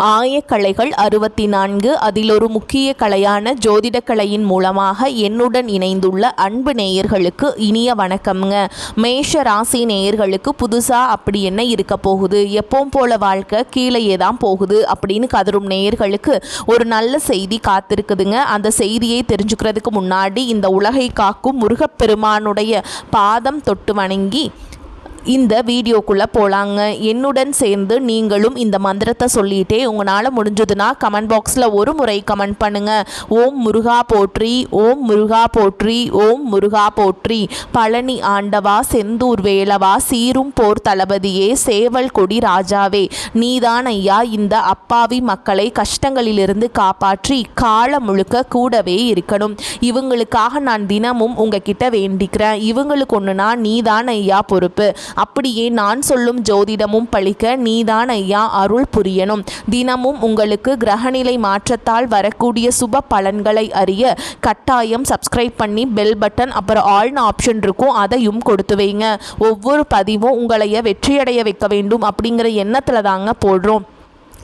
ஆயக்கலைகள் 64 அதில் ஒரு முக்கிய கலையான ஜோதிடக்கலையின் மூலமாக என்னுடன் இணைந்துள்ள அன்பு நேயர்களுக்கு இனிய வணக்கம்ங்க. மேஷ ராசி நேயர்களுக்கு புதுசாக அப்படி என்ன இருக்க போகுது, எப்பவும் போல வாழ்க்கை கீழேயே தான் போகுது அப்படின்னு கதரும் நேயர்களுக்கு ஒரு நல்ல செய்தி காத்திருக்குதுங்க. அந்த செய்தியை தெரிஞ்சுக்கிறதுக்கு முன்னாடி இந்த உலகை காக்கும் முருகப்பெருமானுடைய பாதம் தொட்டு வணங்கி இந்த வீடியோக்குள்ளே போகலாங்க. என்னுடன் சேர்ந்து நீங்களும் இந்த மந்திரத்தை சொல்லிகிட்டே உங்களால் முடிஞ்சதுன்னா கமெண்ட் பாக்ஸில் ஒரு முறை கமெண்ட் பண்ணுங்கள். ஓம் முருகா போற்றி, ஓம் முருகா போற்றி, ஓம் முருகா போற்றி. பழனி ஆண்டவா, செந்தூர் வேலவா, சீரும் போர் தளபதியே, சேவல் கொடி ராஜாவே, நீதான் ஐயா இந்த அப்பாவி மக்களை கஷ்டங்களிலிருந்து காப்பாற்றி காலம் முழுக்க கூடவே இருக்கணும். இவங்களுக்காக நான் தினமும் உங்ககிட்ட வேண்டிக்கிறேன். இவங்களுக்கு ஒன்றுனா நீதான் ஐயா பொறுப்பு. அப்படியே நான் சொல்லும் ஜோதிடமும் பழிக்க நீதான் ஐயா அருள் புரியணும். தினமும் உங்களுக்கு கிரகநிலை மாற்றத்தால் வரக்கூடிய சுப பலன்களை அறிய கட்டாயம் சப்ஸ்கிரைப் பண்ணி பெல் பட்டன் அப்புறம் ஆல்னு ஆப்ஷன் இருக்கும், அதையும் கொடுத்து வைங்க. ஒவ்வொரு பதிவும் உங்களைய வெற்றியடைய வைக்க வேண்டும் அப்படிங்கிற எண்ணத்தில் தாங்க போடுறோம்.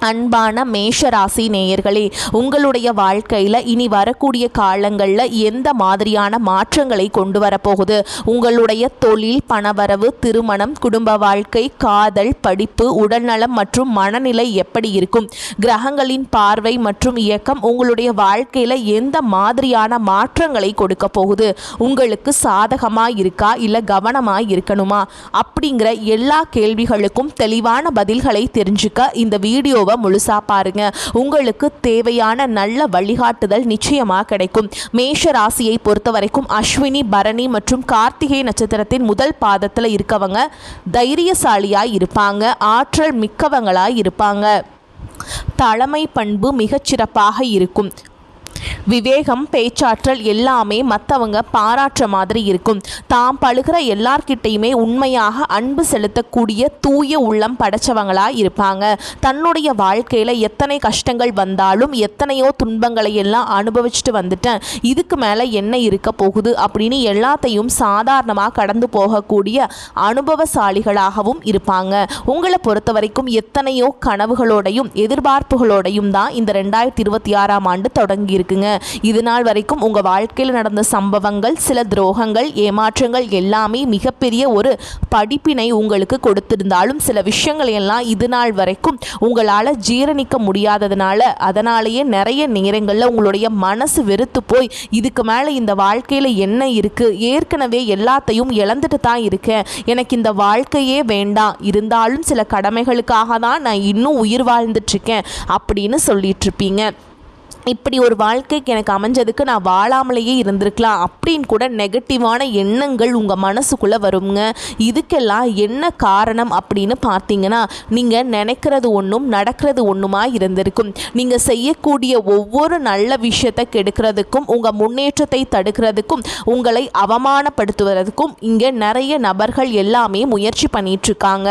அன்பான மேஷராசி நேயர்களே, உங்களுடைய வாழ்க்கையில் இனி வரக்கூடிய காலங்களில் எந்த மாதிரியான மாற்றங்களை கொண்டு வரப்போகுது? உங்களுடைய தொழில், பணவரவு, திருமணம், குடும்ப வாழ்க்கை, காதல், படிப்பு, உடல்நலம் மற்றும் மனநிலை எப்படி இருக்கும்? கிரகங்களின் பார்வை மற்றும் இயக்கம் உங்களுடைய வாழ்க்கையில் எந்த மாதிரியான மாற்றங்களை கொடுக்க போகுது? உங்களுக்கு சாதகமாக இருக்கா இல்லை கவனமாக இருக்கணுமா? அப்படிங்கிற எல்லா கேள்விகளுக்கும் தெளிவான பதில்களை தெரிஞ்சுக்க இந்த வீடியோவை முழுசா பாருங்க. உங்களுக்கு தேவையான நல்ல வழிகாட்டுதல் நிச்சயமா கிடைக்கும். மேஷ ராசியை பொறுத்த வரைக்கும் அஸ்வினி, பரணி மற்றும் கார்த்திகை நட்சத்திரத்தின் முதல் பாதத்தில் இருக்கவங்க தைரியசாலியாய் இருப்பாங்க, ஆற்றல் மிக்கவங்களாய் இருப்பாங்க, தலைமை பண்பு மிகச்சிறப்பாக இருக்கும், விவேகம், பேச்சாற்றல் எல்லாமே மற்றவங்க பாராட்டுற மாதிரி இருக்கும். தாம் பழுகிற எல்லார்கிட்டையுமே உண்மையாக அன்பு செலுத்தக்கூடிய தூய உள்ளம் படைச்சவங்களாக இருப்பாங்க. தன்னுடைய வாழ்க்கையில் எத்தனை கஷ்டங்கள் வந்தாலும் எத்தனையோ துன்பங்களை எல்லாம் அனுபவிச்சுட்டு வந்துட்டேன், இதுக்கு மேலே என்ன இருக்க போகுது அப்படின்னு எல்லாத்தையும் சாதாரணமாக கடந்து போகக்கூடிய அனுபவசாலிகளாகவும் இருப்பாங்க. உங்களை பொறுத்த வரைக்கும் எத்தனையோ கனவுகளோடையும் எதிர்பார்ப்புகளோடையும் தான் இந்த 2026ஆம் ஆண்டு தொடங்கியிருக்கு. இது நாள் வரைக்கும் உங்க வாழ்க்கையில் நடந்த சம்பவங்கள், சில துரோகங்கள், ஏமாற்றங்கள் எல்லாமே மிகப்பெரிய ஒரு படிப்பினை உங்களுக்கு கொடுத்திருந்தாலும் சில விஷயங்களை எல்லாம் இது நாள் வரைக்கும் உங்களால் ஜீரணிக்க முடியாததுனால அதனாலேயே நிறைய நேரங்களில் உங்களுடைய மனசு வெறுத்து போய் இதுக்கு மேலே இந்த வாழ்க்கையில் என்ன இருக்கு, ஏற்கனவே எல்லாத்தையும் இழந்துட்டு தான் இருக்கேன், எனக்கு இந்த வாழ்க்கையே வேண்டாம், இருந்தாலும் சில கடமைகளுக்காக தான் நான் இன்னும் உயிர் வாழ்ந்துட்டு இருக்கேன் அப்படின்னு சொல்லிட்டு இருப்பீங்க. இப்படி ஒரு வாழ்க்கைக்கு எனக்கு அமைஞ்சதுக்கு நான் வாழாமலேயே இருந்திருக்கலாம் அப்படின்னு கூட நெகட்டிவான எண்ணங்கள் உங்கள் மனசுக்குள்ளே வருங்க. இதுக்கெல்லாம் என்ன காரணம் அப்படின்னு பார்த்தீங்கன்னா, நீங்கள் நினைக்கிறது ஒன்றும் நடக்கிறது ஒன்றுமா இருந்திருக்கும். நீங்கள் செய்யக்கூடிய ஒவ்வொரு நல்ல விஷயத்தை கெடுக்கிறதுக்கும், உங்கள் முன்னேற்றத்தை தடுக்கிறதுக்கும், உங்களை அவமானப்படுத்துவதற்கும் இங்கே நிறைய நபர்கள் எல்லாமே முயற்சி பண்ணிகிட்ருக்காங்க.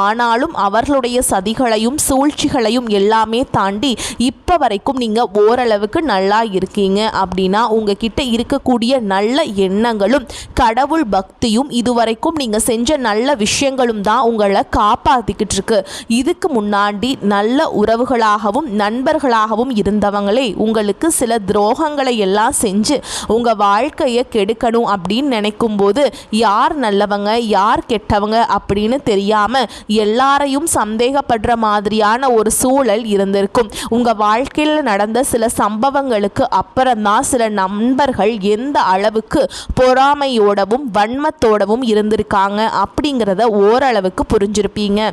ஆனாலும் அவர்களுடைய சதிகளையும் சூழ்ச்சிகளையும் எல்லாமே தாண்டி இப்போ வரைக்கும் நீங்கள் ஓரளவுக்கு நல்லா இருக்கீங்க. அப்படின்னா உங்ககிட்ட இருக்கக்கூடிய நல்ல எண்ணங்களும் கடவுள் பக்தியும் இதுவரைக்கும் நீங்க செஞ்ச நல்ல விஷயங்களும் தான் உங்களை காப்பாத்திக்கிட்டு இருக்கு. இதுக்கு முன்னாடி நல்ல உறவுகளாகவும் நண்பர்களாகவும் இருந்தவங்களே உங்களுக்கு சில துரோகங்களை எல்லாம் செஞ்சு உங்க வாழ்க்கையை கெடுக்கணும் அப்படின்னு நினைக்கும் போது யார் நல்லவங்க யார் கெட்டவங்க அப்படின்னு தெரியாம எல்லாரையும் சந்தேகப்படுற மாதிரியான ஒரு சூழல் இருந்திருக்கும். உங்க வாழ்க்கையில் நடந்த சில சம்பவங்களுக்கு அப்புறம்தான் சில நண்பர்கள் எந்த அளவுக்கு பொறாமையோடவும் வன்மத்தோடவும் இருந்திருக்காங்க அப்படிங்கிறத ஓரளவுக்கு புரிஞ்சிருப்பீங்க.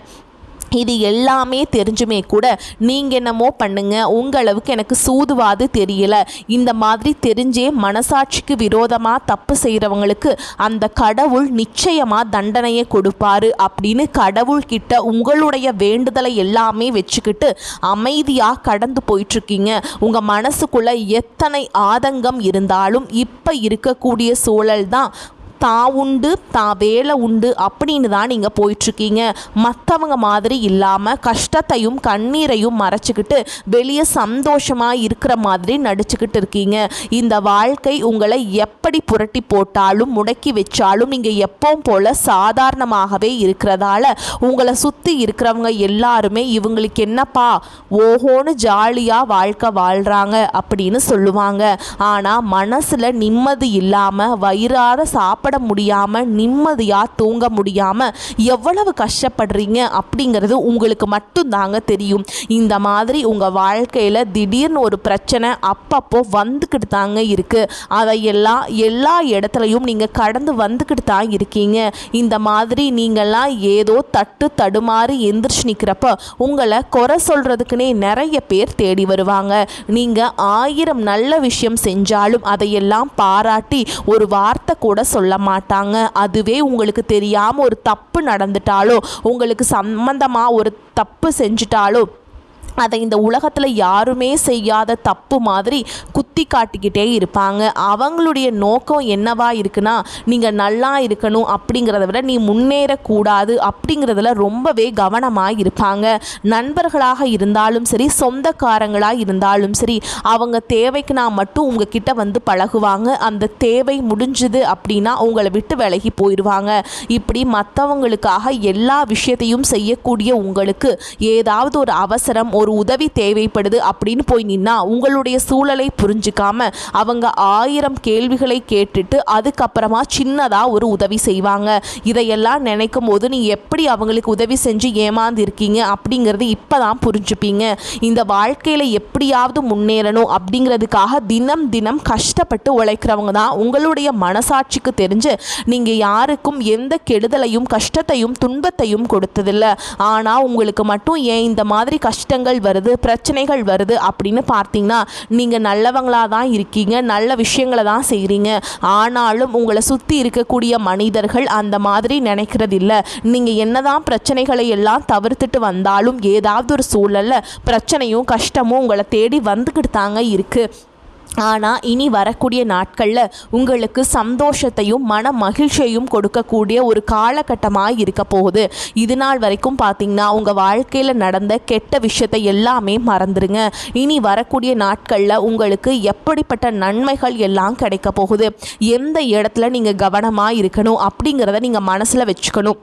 இது எல்லாமே தெரிஞ்சுமே கூட நீங்கள் என்னமோ பண்ணுங்க, உங்களவுக்கு எனக்கு சூதுவாது தெரியல, இந்த மாதிரி தெரிஞ்சே மனசாட்சிக்கு விரோதமாக தப்பு செய்கிறவங்களுக்கு அந்த கடவுள் நிச்சயமாக தண்டனையை கொடுப்பாரு அப்படின்னு கடவுள்கிட்ட உங்களுடைய வேண்டுதலை எல்லாமே வச்சுக்கிட்டு அமைதியாக கடந்து போயிட்டுருக்கீங்க. உங்கள் மனசுக்குள்ளே எத்தனை ஆதங்கம் இருந்தாலும் இப்போ இருக்கக்கூடிய சூழல் தான் தான் உண்டு தான் வேலை உண்டு அப்படின்னு தான் நீங்கள் போயிட்டுருக்கீங்க. மற்றவங்க மாதிரி இல்லாமல் கஷ்டத்தையும் கண்ணீரையும் மறைச்சிக்கிட்டு வெளியே சந்தோஷமாக இருக்கிற மாதிரி நடிச்சுக்கிட்டு இருக்கீங்க. இந்த வாழ்க்கை உங்களை எப்படி புரட்டி போட்டாலும் முடக்கி வச்சாலும் நீங்கள் எப்பவும் போல் சாதாரணமாகவே இருக்கிறதால உங்களை சுற்றி இருக்கிறவங்க எல்லாருமே இவங்களுக்கு என்னப்பா ஓஹோன்னு ஜாலியாக வாழ்க்கை வாழ்கிறாங்க அப்படின்னு சொல்லுவாங்க. ஆனால் மனசில் நிம்மதி இல்லாமல் வயிறார சாப்பிட முடியாமல் நிம்மதியாக தூங்க முடியாமல் எவ்வளவு கஷ்டப்படுறீங்க அப்படிங்கிறது உங்களுக்கு மட்டும்தாங்க தெரியும். இந்த மாதிரி உங்கள் வாழ்க்கையில் திடீர்னு ஒரு பிரச்சனை அப்பப்போ வந்துக்கிட்டு தாங்க இருக்குது. அதையெல்லாம் எல்லா இடத்துலையும் நீங்கள் கடந்து வந்துக்கிட்டு தான் இருக்கீங்க. இந்த மாதிரி நீங்கள்லாம் ஏதோ தட்டு தடுமாறி எந்திரிச்சு நிற்கிறப்ப உங்களை குறை சொல்கிறதுக்குன்னே நிறைய பேர் தேடி வருவாங்க. நீங்கள் 1000 நல்ல விஷயம் செஞ்சாலும் அதையெல்லாம் பாராட்டி ஒரு வார்த்தை கூட சொல்ல மாட்டாங்க. அதுவே உங்களுக்கு தெரியாமல் ஒரு தப்பு நடந்துட்டாலோ உங்களுக்கு சம்பந்தமாக ஒரு தப்பு செஞ்சுட்டாலோ அதை இந்த உலகத்தில் யாருமே செய்யாத தப்பு மாதிரி குத்தி காட்டிக்கிட்டே இருப்பாங்க. அவங்களுடைய நோக்கம் என்னவா இருக்குன்னா நீங்கள் நல்லா இருக்கணும் அப்படிங்கிறத விட நீ முன்னேறக்கூடாது அப்படிங்கிறதுல ரொம்பவே கவனமாக இருப்பாங்க. நண்பர்களாக இருந்தாலும் சரி சொந்தக்காரங்களாக இருந்தாலும் சரி அவங்க தேவைக்குனா மட்டும் உங்ககிட்ட வந்து பழகுவாங்க. அந்த தேவை முடிஞ்சுது அப்படின்னா உங்களை விட்டு விலகி போயிடுவாங்க. இப்படி மற்றவங்களுக்காக எல்லா விஷயத்தையும் செய்யக்கூடிய உங்களுக்கு ஏதாவது ஒரு அவசரம் ஒரு உதவி தேவைப்படுது அப்படின்னு போய் நின்னா உங்களுடைய சூழலை புரிஞ்சுக்காம அவங்க 1000 கேள்விகளை கேட்டுட்டு அதுக்கப்புறமா சின்னதா ஒரு உதவி செய்வாங்க. இதையெல்லாம் நினைக்கும் போது நீ எப்படி அவங்களுக்கு உதவி செஞ்சு ஏமாந்து இருக்கீங்க அப்படிங்கிறது இப்பதான் புரிஞ்சுப்பீங்க. இந்த வாழ்க்கையில எப்படியாவது முன்னேறணும் அப்படிங்கிறதுக்காக தினம் தினம் கஷ்டப்பட்டு உழைக்கிறவங்க தான் உங்களுடைய மனசாட்சிக்கு தெரிஞ்சு நீங்க யாருக்கும் எந்த கெடுதலையும் கஷ்டத்தையும் துன்பத்தையும் கொடுத்ததில்லை. ஆனா உங்களுக்கு மட்டும் ஏன் இந்த மாதிரி கஷ்டங்கள் வருது பிரச்சனைகள் வருது அப்படின்னு பார்த்தீங்கன்னா நீங்கள் நல்லவங்களாக தான் இருக்கீங்க, நல்ல விஷயங்களை தான் செய்கிறீங்க. ஆனாலும் உங்களை சுற்றி இருக்கக்கூடிய மனிதர்கள் அந்த மாதிரி நினைக்கிறதில்ல. நீங்கள் என்னதான் பிரச்சனைகளை எல்லாம் தவிர்த்துட்டு வந்தாலும் ஏதாவது ஒரு சூழலில் பிரச்சனையும் கஷ்டமும் உங்களை தேடி வந்துக்கிட்டு தாங்க இருக்குது. ஆனால் இனி வரக்கூடிய நாட்களில் உங்களுக்கு சந்தோஷத்தையும் மன மகிழ்ச்சியையும் கொடுக்கக்கூடிய ஒரு காலகட்டமாக இருக்க போகுது. இது நாள் வரைக்கும் பார்த்திங்கன்னா உங்கள் வாழ்க்கையில் நடந்த கெட்ட விஷயத்தை எல்லாமே மறந்துடுங்க. இனி வரக்கூடிய நாட்களில் உங்களுக்கு எப்படிப்பட்ட நன்மைகள் எல்லாம் கிடைக்க போகுது, எந்த இடத்துல நீங்கள் கவனமாக இருக்கணும் அப்படிங்கிறத நீங்கள் மனசில் வச்சுக்கணும்.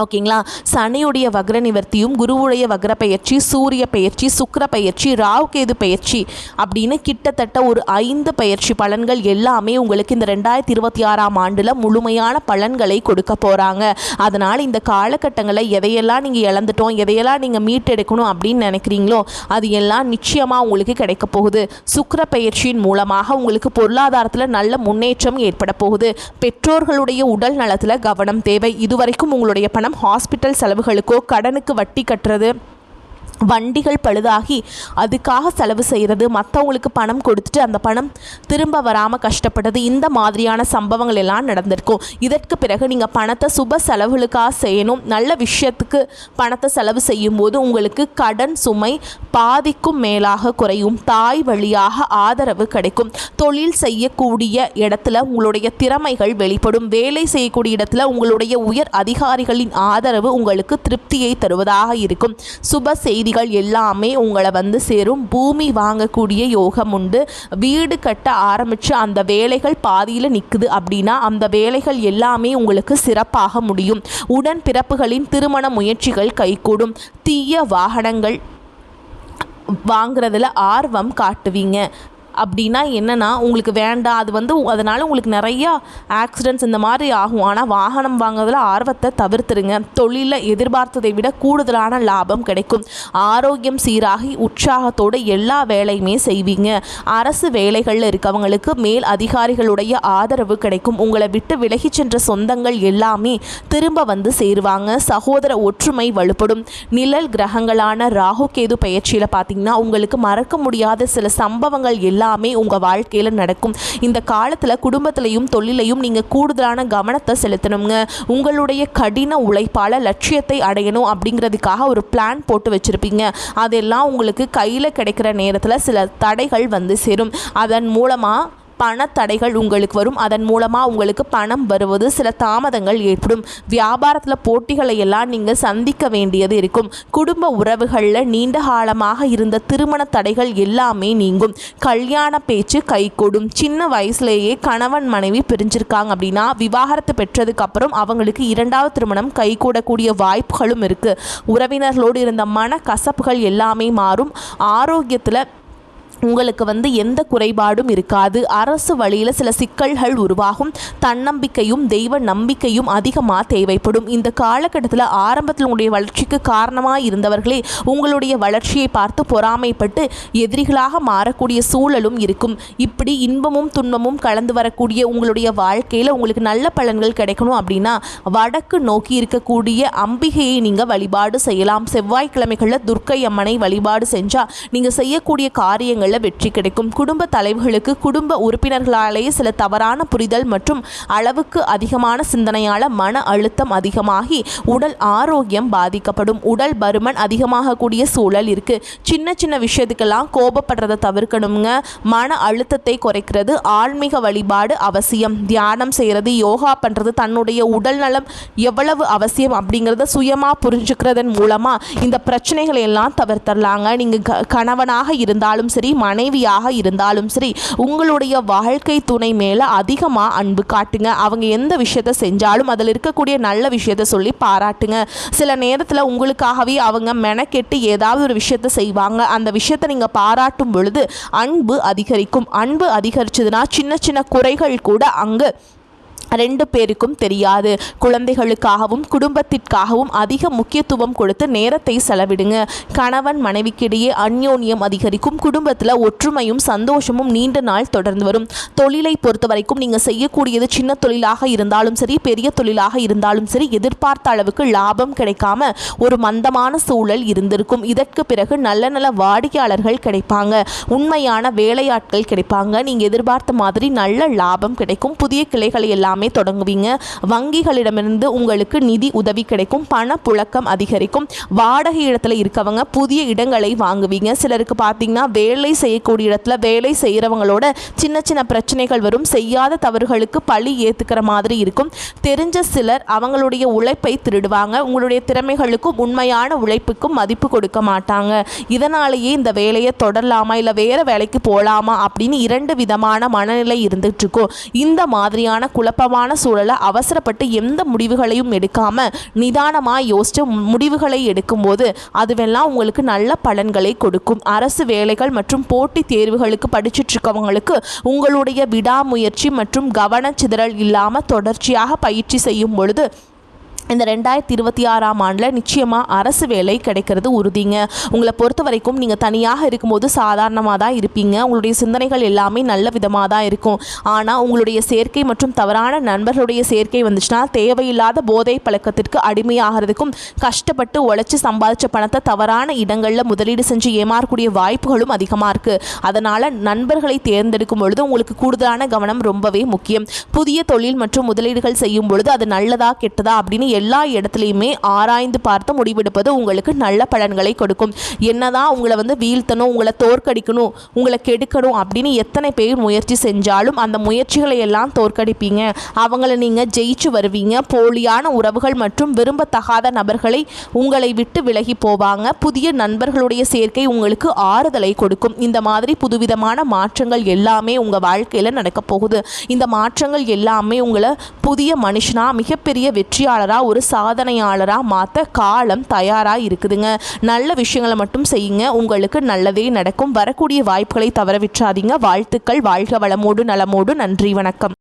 ஓகேங்களா? சனியுடைய வக்ர நிவர்த்தியும் குருவுடைய வக்ர பயிற்சி சூரிய பயிற்சி சுக்கிர பயிற்சி ராகுகேது பயிற்சி அப்படின்னு கிட்டத்தட்ட ஒரு 5 பயிற்சி பலன்கள் எல்லாமே உங்களுக்கு இந்த 2026ஆம் ஆண்டில் முழுமையான பலன்களை கொடுக்க போகிறாங்க. அதனால் இந்த காலகட்டங்களில் எதையெல்லாம் நீங்கள் இழந்துட்டோம் எதையெல்லாம் நீங்கள் மீட்டெடுக்கணும் அப்படின்னு நினைக்கிறீங்களோ அது எல்லாம் நிச்சயமாக உங்களுக்கு கிடைக்க போகுது. சுக்கிர பயிற்சியின் மூலமாக உங்களுக்கு பொருளாதாரத்தில் நல்ல முன்னேற்றம் ஏற்பட போகுது. பெற்றோர்களுடைய உடல் நலத்தில் கவனம் தேவை. இதுவரைக்கும் உங்களுடைய பணம் ஹாஸ்பிட்டல் செலவுகளுக்கோ கடனுக்கு வட்டி கட்டுறது வண்டிகள் பழுதாகி அதுக்காக செலவு செய்கிறது மற்றவங்களுக்கு பணம் கொடுத்துட்டு அந்த பணம் திரும்ப வராமல் கஷ்டப்படுறது இந்த மாதிரியான சம்பவங்கள் எல்லாம் நடந்திருக்கும். இதற்கு பிறகு நீங்கள் பணத்தை சுப செலவுகளுக்காக செய்யணும். நல்ல விஷயத்துக்கு பணத்தை செலவு செய்யும்போது உங்களுக்கு கடன் சுமை பாதிக்கும் மேலாக குறையும். தாய் வழியாக ஆதரவு கிடைக்கும். தொழில் செய்யக்கூடிய இடத்துல உங்களுடைய திறமைகள் வெளிப்படும். வேலை செய்யக்கூடிய இடத்துல உங்களுடைய உயர் அதிகாரிகளின் ஆதரவு உங்களுக்கு திருப்தியை தருவதாக இருக்கும். சுப செய்தி எல்லாமே உங்களை வந்து சேரும். பூமி வாங்கக்கூடிய யோகம் உண்டு. வீடு கட்ட ஆரம்பிச்சு அந்த வேலைகள் பாதியில் நிற்குது அப்படின்னா அந்த வேலைகள் எல்லாமே உங்களுக்கு சிறப்பாக முடியும். உடன் பிறப்புகளின் திருமண முயற்சிகள் கைகூடும். தீய வாகனங்கள் வாங்குறதுல ஆர்வம் காட்டுவீங்க. அப்படின்னா என்னென்னா உங்களுக்கு வேண்டாம் அது வந்து அதனால் உங்களுக்கு நிறையா ஆக்சிடென்ட்ஸ் இந்த மாதிரி ஆகும். ஆனால் வாகனம் வாங்குறதுல ஆர்வத்தை தவிர்த்துருங்க. தொழிலில் எதிர்பார்த்ததை விட கூடுதலான லாபம் கிடைக்கும். ஆரோக்கியம் சீராகி உற்சாகத்தோடு எல்லா வேலையுமே செய்வீங்க. அரசு வேலைகளில் இருக்கவங்களுக்கு மேல் அதிகாரிகளுடைய ஆதரவு கிடைக்கும். உங்களை விட்டு விலகி சென்ற சொந்தங்கள் எல்லாமே திரும்ப வந்து சேருவாங்க. சகோதர ஒற்றுமை வலுப்படும். நிழல் கிரகங்களான ராகு கேது பயிற்சியில் பார்த்திங்கன்னா உங்களுக்கு மறக்க முடியாத சில சம்பவங்கள் எல்லாமே உங்கள் வாழ்க்கையில் நடக்கும். இந்த காலத்தில் குடும்பத்திலையும் தொழிலையும் நீங்கள் கூடுதலான கவனத்தை செலுத்தணுங்க. உங்களுடைய கடின உழைப்பால் லட்சியத்தை அடையணும் அப்படிங்கிறதுக்காக ஒரு பிளான் போட்டு வச்சுருப்பீங்க. அதெல்லாம் உங்களுக்கு கையில் கிடைக்கிற நேரத்தில் சில தடைகள் வந்து சேரும். அதன் மூலமாக பண தடைகள் உங்களுக்கு வரும். அதன் மூலமாக உங்களுக்கு பணம் வருவது சில தாமதங்கள் ஏற்படும். வியாபாரத்தில் போட்டிகளை எல்லாம் நீங்கள் சந்திக்க வேண்டியது இருக்கும். குடும்ப உறவுகளில் நீண்ட காலமாக இருந்த திருமண தடைகள் எல்லாமே நீங்கும். கல்யாண பேச்சு கைகூடும். சின்ன வயசுலேயே கணவன் மனைவி பிரிஞ்சிருக்காங்க அப்படின்னா விவாகரத்து பெற்றதுக்கு அப்புறம் அவங்களுக்கு இரண்டாவது திருமணம் கைகூடக்கூடிய வாய்ப்புகளும் இருக்கு. உறவினர்களோடு இருந்த மன கசப்புகள் எல்லாமே மாறும். ஆரோக்கியத்தில் உங்களுக்கு எந்த குறைபாடும் இருக்காது. அரசு வழியில் சில சிக்கல்கள் உருவாகும். தன்னம்பிக்கையும் தெய்வ நம்பிக்கையும் அதிகமாக தேவைப்படும். இந்த காலகட்டத்தில் ஆரம்பத்தில் உங்களுடைய வளர்ச்சிக்கு காரணமாக இருந்தவர்களே உங்களுடைய வளர்ச்சியை பார்த்து பொறாமைப்பட்டு எதிரிகளாக மாறக்கூடிய சூழலும் இருக்கும். இப்படி இன்பமும் துன்பமும் கலந்து வரக்கூடிய உங்களுடைய வாழ்க்கையில் உங்களுக்கு நல்ல பலன்கள் கிடைக்கணும் அப்படின்னா வடக்கு நோக்கி இருக்கக்கூடிய அம்பிகையை நீங்கள் வழிபாடு செய்யலாம். செவ்வாய்க்கிழமைகளில் துர்க்கை அம்மனை வழிபாடு செஞ்சால் நீங்கள் செய்யக்கூடிய காரியங்கள் வெற்றி கிடைக்கும். குடும்ப தலைவர்களுக்கு குடும்ப உறுப்பினர்களாலேயே சில தவறான புரிதல் மற்றும் அளவுக்கு அதிகமான சிந்தனையால மன அழுத்தம் அதிகமாகி உடல் ஆரோக்கியம் பாதிக்கப்படும். உடல் பருமன் அதிகமாக கூடிய சூழல் இருக்கு. சின்ன சின்ன விஷயத்துக்கெல்லாம் கோபப்படுறதை தவிர்க்கணுங்க. மன அழுத்தத்தை குறைக்கிறது. ஆன்மீக வழிபாடு அவசியம். தியானம் செய்யறது, யோகா பண்றது, தன்னுடைய உடல் நலம் எவ்வளவு அவசியம் அப்படிங்கிறத சுயமா புரிஞ்சுக்கிறதன் மூலமா இந்த பிரச்சனைகளை எல்லாம் தவிர்த்தரலாங்க. நீங்க கணவனாக இருந்தாலும் சரி, மனைவியாக இருந்தாலும் சரி, உங்களுடைய வாழ்க்கை துணை மேலே அதிகமாக அன்பு காட்டுங்க. அவங்க எந்த விஷயத்தை செஞ்சாலும் அதில் இருக்கக்கூடிய நல்ல விஷயத்தை சொல்லி பாராட்டுங்க. சில நேரத்தில் உங்களுக்காகவே அவங்க மெனக்கெட்டு ஏதாவது ஒரு விஷயத்தை செய்வாங்க. அந்த விஷயத்தை நீங்கள் பாராட்டும் பொழுது அன்பு அதிகரிக்கும். அன்பு அதிகரிச்சதுன்னா சின்ன சின்ன குறைகள் கூட அங்கு ரெண்டு பேருக்கும் தெரியாது. குழந்தைகளுக்காகவும் குடும்பத்திற்காகவும் அதிக முக்கியத்துவம் கொடுத்து நேரத்தை செலவிடுங்க. கணவன் மனைவிக்கிடையே அந்யோன்யம் அதிகரிக்கும். குடும்பத்தில் ஒற்றுமையும் சந்தோஷமும் நீண்ட நாள் தொடர்ந்து வரும். தொழிலை பொறுத்த வரைக்கும் நீங்கள் செய்யக்கூடியது சின்ன தொழிலாக இருந்தாலும் சரி, பெரிய தொழிலாக இருந்தாலும் சரி, எதிர்பார்த்த அளவுக்கு லாபம் கிடைக்காம ஒரு மந்தமான சூழல் இருந்திருக்கும். இதற்கு பிறகு நல்ல நல்ல வாடிக்கையாளர்கள் கிடைப்பாங்க. உண்மையான வேலையாட்கள் கிடைப்பாங்க. நீங்கள் எதிர்பார்த்த மாதிரி நல்ல லாபம் கிடைக்கும். புதிய கிளைகளை எல்லாம் தொடங்குவீங்க. வங்கிகளிடமிருந்து உங்களுக்கு நிதி உதவி கிடைக்கும். பண புழக்கம் அதிகரிக்கும். வாடகை இடத்துல இருக்கவங்க புதிய இடங்களை வாங்குவீங்க. சிலருக்கு பார்த்தீங்கன்னா வேலை செய்யக்கூடிய இடத்துல வேலை செய்கிறவங்களோட சின்ன சின்ன பிரச்சனைகள் வரும். செய்யாத தவறுகளுக்கு பழி ஏற்றுக்கிற மாதிரி இருக்கும். தெரிஞ்ச சிலர் அவங்களுடைய உழைப்பை திருடுவாங்க. உங்களுடைய திறமைகளுக்கும் உண்மையான உழைப்புக்கும் மதிப்பு கொடுக்க மாட்டாங்க. இதனாலேயே இந்த வேலையை தொடரலாமா இல்லை வேற வேலைக்கு போகலாமா அப்படின்னு இரண்டு விதமான மனநிலை இருந்துட்டு இருக்கும். இந்த மாதிரியான குழப்பமான சூழலை அவசரப்பட்டு எந்த முடிவுகளையும் எடுக்காம நிதானமாக யோசிச்சு முடிவுகளை எடுக்கும்போது அதுவெல்லாம் உங்களுக்கு நல்ல பலன்களை கொடுக்கும். அரசு வேலைகள் மற்றும் போட்டித் தேர்வுகளுக்கு படிச்சுட்டு இருக்கவங்களுக்கு உங்களுடைய விடாமுயற்சி மற்றும் கவனச்சிதறல் இல்லாமல் தொடர்ச்சியாக பயிற்சி செய்யும் பொழுது இந்த 2026ஆம் ஆண்டில் நிச்சயமாக அரசு வேலை கிடைக்கிறது உறுதிங்க. உங்களை பொறுத்த வரைக்கும் நீங்கள் தனியாக இருக்கும்போது சாதாரணமாக தான் இருப்பீங்க. உங்களுடைய சிந்தனைகள் எல்லாமே நல்ல விதமாக தான் இருக்கும். ஆனால் உங்களுடைய சேர்க்கை மற்றும் தவறான நண்பர்களுடைய சேர்க்கை வந்துச்சுன்னா தேவையில்லாத போதை பழக்கத்திற்கு அடிமையாகிறதுக்கும் கஷ்டப்பட்டு உழைச்சி சம்பாதிச்ச பணத்தை தவறான இடங்களில் முதலீடு செஞ்சு ஏமாறக்கூடிய வாய்ப்புகளும் அதிகமாக இருக்குது. அதனால் நண்பர்களை தேர்ந்தெடுக்கும் பொழுது உங்களுக்கு கூடுதலான கவனம் ரொம்பவே முக்கியம். புதிய தொழில் மற்றும் முதலீடுகள் செய்யும் பொழுது அது நல்லதா கெட்டதா அப்படின்னு எல்லா இடத்துலையுமே ஆராய்ந்து பார்த்து முடிவெடுப்பது உங்களுக்கு நல்ல பலன்களை கொடுக்கும். என்னதான் உங்களை வீழ்த்தணும், உங்களை தோற்கடிக்கணும், உங்களை கெடுக்கணும் அப்படின்னு எத்தனை பேர் முயற்சி செஞ்சாலும் அந்த முயற்சிகளை எல்லாம் தோற்கடிப்பீங்க. அவங்கள நீங்கள் ஜெயிச்சு வருவீங்க. போலியான உறவுகள் மற்றும் விரும்பத்தகாத நபர்களை உங்களை விட்டு விலகி போவாங்க. புதிய நண்பர்களுடைய சேர்க்கை உங்களுக்கு ஆறுதலை கொடுக்கும். இந்த மாதிரி புதுவிதமான மாற்றங்கள் எல்லாமே உங்கள் வாழ்க்கையில் நடக்க போகுது. இந்த மாற்றங்கள் எல்லாமே உங்களை புதிய மனுஷனா மிகப்பெரிய வெற்றியாளராக ஒரு சாதனையாளராக மாற்ற காலம் தயாராக இருக்குதுங்க. நல்ல விஷயங்களை மட்டும் செய்யுங்க. உங்களுக்கு நல்லதே நடக்கும். வரக்கூடிய வாய்ப்புகளை தவற விட்டுறாதீங்க. வாழ்த்துக்கள். வாழ்க வளமோடு நலமோடு. நன்றி, வணக்கம்.